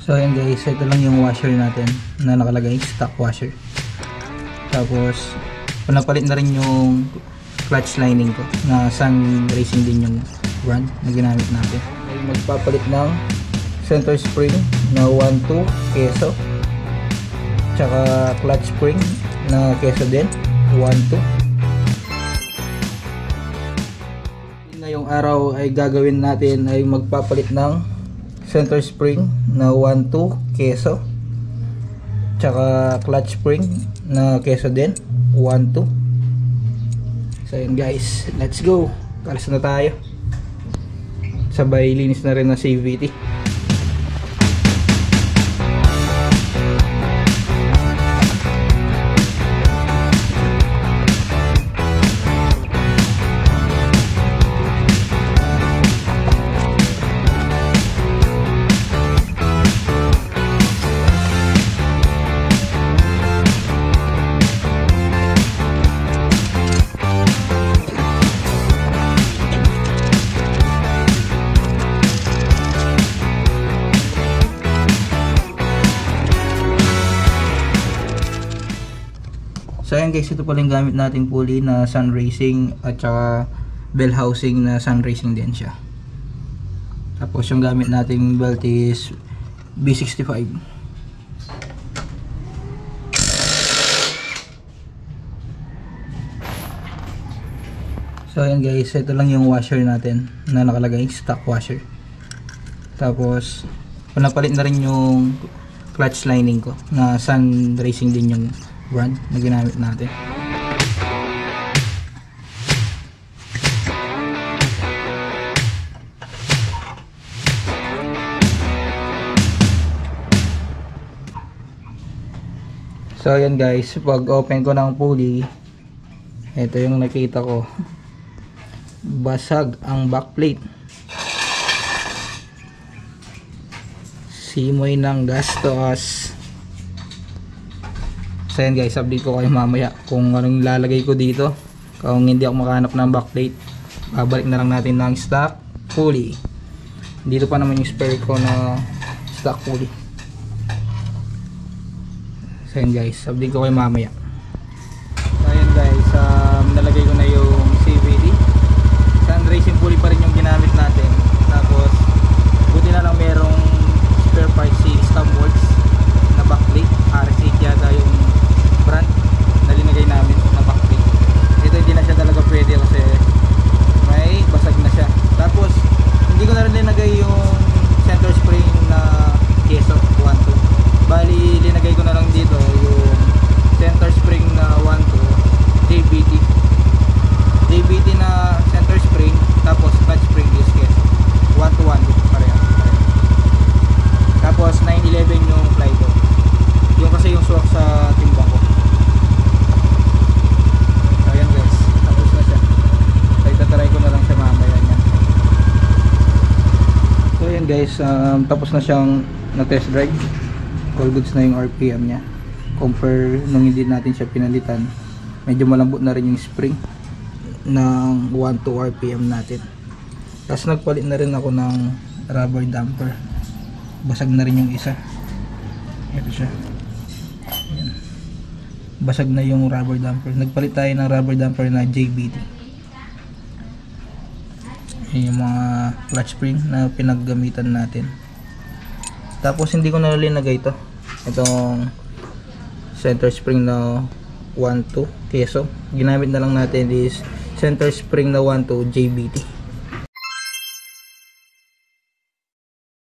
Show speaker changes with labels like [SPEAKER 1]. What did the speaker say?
[SPEAKER 1] So ayan guys, ito lang yung washer natin na nakalagay, stock washer. Tapos pinapalit na rin yung clutch lining ko na Sun Racing din yung brand na ginamit natin. Ay magpapalit ng center spring na 1-2 keso, tsaka clutch spring na keso din 1-2. Ngayong araw ay gagawin natin ay magpapalit ng center spring na 1-2 keso, tsaka clutch spring na keso din 1-2. So yun guys, let's go, kalis na tayo, sabay linis na rin ng CVT. So ayan guys, ito pala yung gamit nating pulley na Sun Racing at saka bell housing na Sun Racing din siya. Tapos yung gamit nating belt is B65. So ayan guys, ito lang yung washer natin na nakalagay, stock washer. Tapos pinapalit na rin yung clutch lining ko na Sun Racing din yung brand na ginamit natin. So ayan guys, pag open ko ng pulley, ito yung nakita ko, basag ang backplate. Simoy ng gastos. So yan guys, update ko kayo mamaya kung anong lalagay ko dito. Kung hindi ako makahanap ng backplate, babalik na lang natin ng stock pulley. Dito pa naman yung spare ko na stock pulley. So yan guys, update ko kayo mamaya. So yan guys, nalagay ko na yung CVT. Sun Racing pulley pa rin yung ginamit natin. Tapos buti na lang merong spare part si Stamworks na backplate. RC yata yung brand na linagay namin na backplate. Ito hindi na siya talaga pwede kasi may basag na siya. Tapos hindi ko na rin linagay yung center spring na keso 1-2. Bali linagay ko na lang dito yung center spring na 1-2 JBT na center spring, tapos clutch spring is keso 1-1 pareha. Tapos 911 yung fly ko, yung kasi yung swak sa timbang ko. So ayan guys, tapos na siya. So itatry ko na lang siya mamaya niya. So ayan guys, tapos na siyang na-test drive. All goods na yung RPM niya. Compare nung hindi natin siya pinalitan, medyo malambot na rin yung spring ng 1-2 RPM natin. Tapos nagpalit na rin ako ng rubber damper. Basag na rin yung isa. Ito siya. Ayan. Basag na yung rubber damper. Nagpalit tayo ng rubber damper na JBT. Ayan yung mga clutch spring na pinaggamitan natin. Tapos hindi ko na linagay ito. Itong center spring na 1-2 keso. Ginamit na lang natin is center spring na 1-2 JBT.